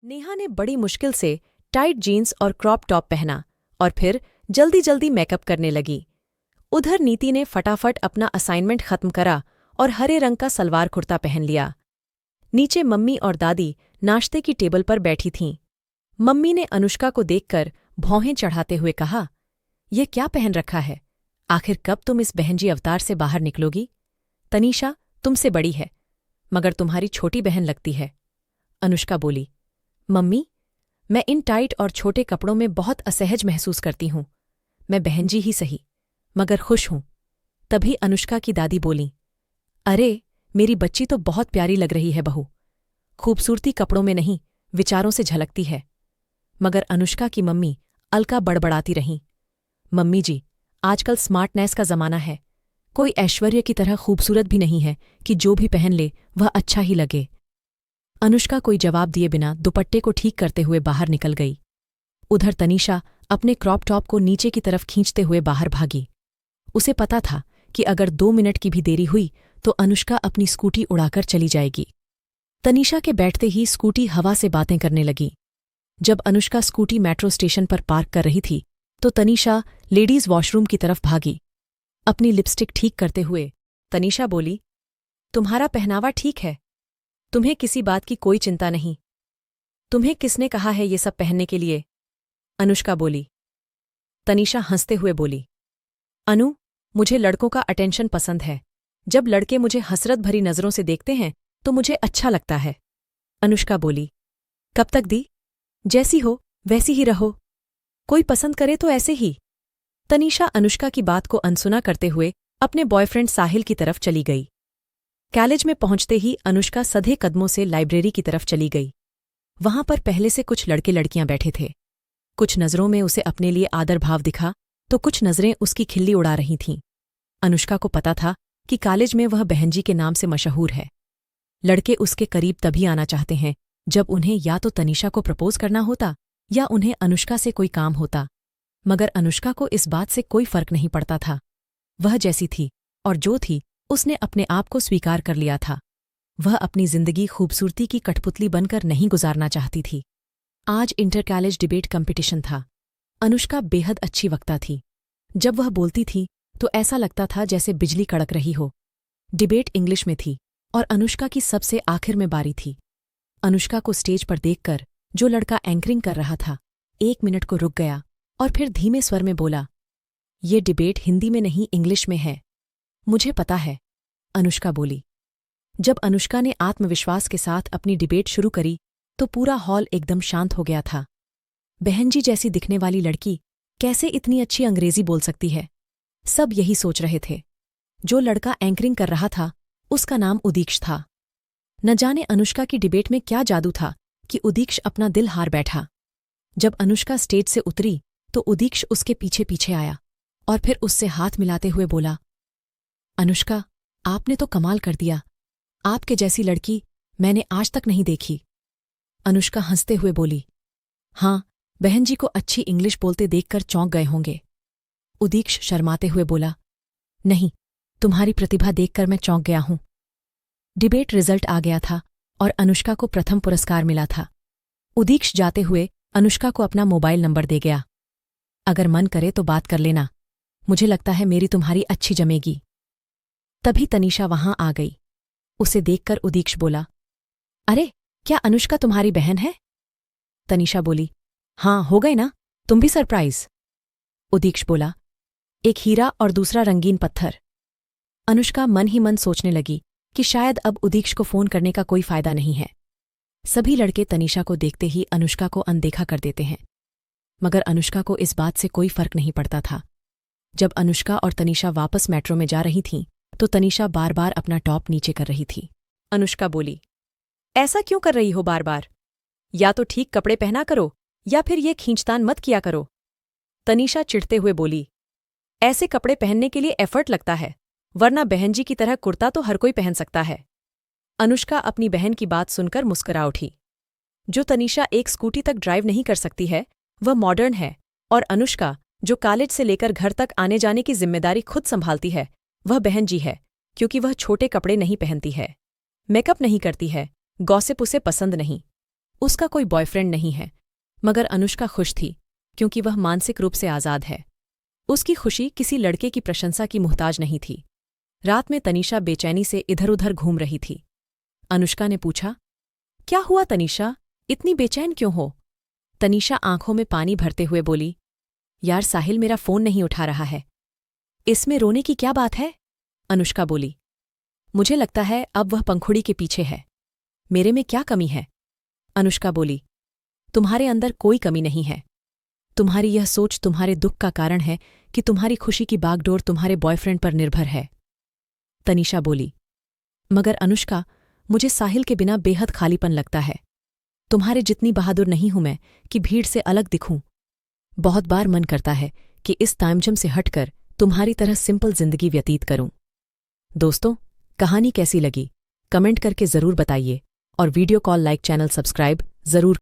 नेहा ने बड़ी मुश्किल से टाइट जीन्स और क्रॉप टॉप पहना और फिर जल्दी जल्दी मेकअप करने लगी। उधर नीति ने फटाफट अपना असाइनमेंट खत्म करा और हरे रंग का सलवार कुर्ता पहन लिया। नीचे मम्मी और दादी नाश्ते की टेबल पर बैठी थीं। मम्मी ने अनुष्का को देखकर भौहें चढ़ाते हुए कहा, "ये क्या पहन रखा है? आखिर कब तुम इस बहनजी अवतार से बाहर निकलोगी? तनीषा तुमसे बड़ी है, मगर तुम्हारी छोटी बहन लगती है।" अनुष्का बोली, "मम्मी, मैं इन टाइट और छोटे कपड़ों में बहुत असहज महसूस करती हूँ। मैं बहनजी ही सही, मगर खुश हूँ।" तभी अनुष्का की दादी बोलीं, "अरे, मेरी बच्ची तो बहुत प्यारी लग रही है बहू। खूबसूरती कपड़ों में नहीं, विचारों से झलकती है।" मगर अनुष्का की मम्मी अलका बड़बड़ाती रहीं, "मम्मी जी, आजकल स्मार्टनेस का जमाना है। कोई ऐश्वर्य की तरह खूबसूरत भी नहीं है कि जो भी पहन ले वह अच्छा ही लगे।" अनुष्का कोई जवाब दिए बिना दुपट्टे को ठीक करते हुए बाहर निकल गई। उधर तनीषा अपने क्रॉप टॉप को नीचे की तरफ खींचते हुए बाहर भागी। उसे पता था कि अगर 2 मिनट की भी देरी हुई तो अनुष्का अपनी स्कूटी उड़ाकर चली जाएगी। तनीषा के बैठते ही स्कूटी हवा से बातें करने लगी। जब अनुष्का स्कूटी मेट्रो स्टेशन पर पार्क कर रही थी तो तनीषा लेडीज वॉशरूम की तरफ भागी। अपनी लिपस्टिक ठीक करते हुए तनीषा बोली, "तुम्हारा पहनावा ठीक है। तुम्हें किसी बात की कोई चिंता नहीं। तुम्हें किसने कहा है ये सब पहनने के लिए?" अनुष्का बोली। तनीषा हंसते हुए बोली, "अनु, मुझे लड़कों का अटेंशन पसंद है। जब लड़के मुझे हसरत भरी नज़रों से देखते हैं तो मुझे अच्छा लगता है।" अनुष्का बोली, "कब तक दी? जैसी हो वैसी ही रहो। कोई पसंद करे तो ऐसे ही।" तनीषा अनुष्का की बात को अनसुना करते हुए अपने बॉयफ्रेंड साहिल की तरफ चली गई। कॉलेज में पहुंचते ही अनुष्का सधे कदमों से लाइब्रेरी की तरफ चली गई। वहां पर पहले से कुछ लड़के लड़कियां बैठे थे। कुछ नज़रों में उसे अपने लिए आदर भाव दिखा तो कुछ नज़रें उसकी खिल्ली उड़ा रही थीं। अनुष्का को पता था कि कॉलेज में वह बहनजी के नाम से मशहूर है। लड़के उसके करीब तभी आना चाहते हैं जब उन्हें या तो तनीषा को प्रपोज करना होता या उन्हें अनुष्का से कोई काम होता। मगर अनुष्का को इस बात से कोई फर्क नहीं पड़ता था। वह जैसी थी और जो थी उसने अपने आप को स्वीकार कर लिया था। वह अपनी जिंदगी खूबसूरती की कठपुतली बनकर नहीं गुजारना चाहती थी। आज इंटर कॉलेज डिबेट कंपटीशन था। अनुष्का बेहद अच्छी वक्ता थी। जब वह बोलती थी तो ऐसा लगता था जैसे बिजली कड़क रही हो। डिबेट इंग्लिश में थी और अनुष्का की सबसे आखिर में बारी थी। अनुष्का को स्टेज पर देखकर जो लड़का एंकरिंग कर रहा था 1 मिनट को रुक गया और फिर धीमे स्वर में बोला, "ये डिबेट हिंदी में नहीं इंग्लिश में है।" "मुझे पता है," अनुष्का बोली। जब अनुष्का ने आत्मविश्वास के साथ अपनी डिबेट शुरू करी तो पूरा हॉल एकदम शांत हो गया था। बहनजी जैसी दिखने वाली लड़की कैसे इतनी अच्छी अंग्रेजी बोल सकती है? सब यही सोच रहे थे। जो लड़का एंकरिंग कर रहा था उसका नाम उदीक्ष था। न जाने अनुष्का की डिबेट में क्या जादू था कि उदीक्ष अपना दिल हार बैठा। जब अनुष्का स्टेज से उतरी तो उदीक्ष उसके पीछे पीछे आया और फिर उससे हाथ मिलाते हुए बोला, "अनुष्का, आपने तो कमाल कर दिया। आपके जैसी लड़की मैंने आज तक नहीं देखी।" अनुष्का हंसते हुए बोली, "हाँ, बहनजी को अच्छी इंग्लिश बोलते देखकर चौंक गए होंगे।" उदीक्ष शर्माते हुए बोला, "नहीं, तुम्हारी प्रतिभा देखकर मैं चौंक गया हूं।" डिबेट रिजल्ट आ गया था और अनुष्का को प्रथम पुरस्कार मिला था। उदीक्ष जाते हुए अनुष्का को अपना मोबाइल नंबर दे गया। "अगर मन करे तो बात कर लेना। मुझे लगता है मेरी तुम्हारी अच्छी जमेगी।" तभी तनीषा वहां आ गई। उसे देखकर उदीक्ष बोला, "अरे, क्या अनुष्का तुम्हारी बहन है?" तनीषा बोली, "हाँ, हो गए ना, तुम भी सरप्राइज।" उदीक्ष बोला, "एक हीरा और दूसरा रंगीन पत्थर।" अनुष्का मन ही मन सोचने लगी कि शायद अब उदीक्ष को फोन करने का कोई फायदा नहीं है। सभी लड़के तनीषा को देखते ही अनुष्का को अनदेखा कर देते हैं, मगर अनुष्का को इस बात से कोई फर्क नहीं पड़ता था। जब अनुष्का और तनीषा वापस मेट्रो में जा रही थीं तो तनीषा बार बार अपना टॉप नीचे कर रही थी। अनुष्का बोली, "ऐसा क्यों कर रही हो बार बार? या तो ठीक कपड़े पहना करो या फिर ये खींचतान मत किया करो।" तनीषा चिढ़ते हुए बोली, "ऐसे कपड़े पहनने के लिए एफर्ट लगता है, वरना बहनजी की तरह कुर्ता तो हर कोई पहन सकता है।" अनुष्का अपनी बहन की बात सुनकर मुस्कुरा उठी। जो तनीषा एक स्कूटी तक ड्राइव नहीं कर सकती है वह मॉडर्न है, और अनुष्का जो कॉलेज से लेकर घर तक आने जाने की जिम्मेदारी खुद संभालती है वह बहनजी है, क्योंकि वह छोटे कपड़े नहीं पहनती है, मेकअप नहीं करती है, गॉसिप उसे पसंद नहीं। उसका कोई बॉयफ्रेंड नहीं है। मगर अनुष्का खुश थी, क्योंकि वह मानसिक रूप से आज़ाद है। उसकी खुशी किसी लड़के की प्रशंसा की मुहताज नहीं थी। रात में तनीषा बेचैनी से इधर उधर घूम रही थी। अनुष्का ने पूछा, क्या हुआ तनीषा, इतनी बेचैन क्यों हो? तनीषा आंखों में पानी भरते हुए बोली, यार साहिल मेरा फ़ोन नहीं उठा रहा है। इसमें रोने की क्या बात है? अनुष्का बोली, मुझे लगता है अब वह पंखुड़ी के पीछे है। मेरे में क्या कमी है? अनुष्का बोली, तुम्हारे अंदर कोई कमी नहीं है। तुम्हारी यह सोच तुम्हारे दुख का कारण है कि तुम्हारी खुशी की बागडोर तुम्हारे बॉयफ्रेंड पर निर्भर है। तनीषा बोली, मगर अनुष्का, मुझे साहिल के बिना बेहद खालीपन लगता है। तुम्हारे जितनी बहादुर नहीं हूं मैं कि भीड़ से अलग दिखूं। बहुत बार मन करता है कि इस तामझाम से हटकर तुम्हारी तरह सिंपल जिंदगी व्यतीत करूं। दोस्तों, कहानी कैसी लगी कमेंट करके ज़रूर बताइए और video call like channel subscribe ज़रूर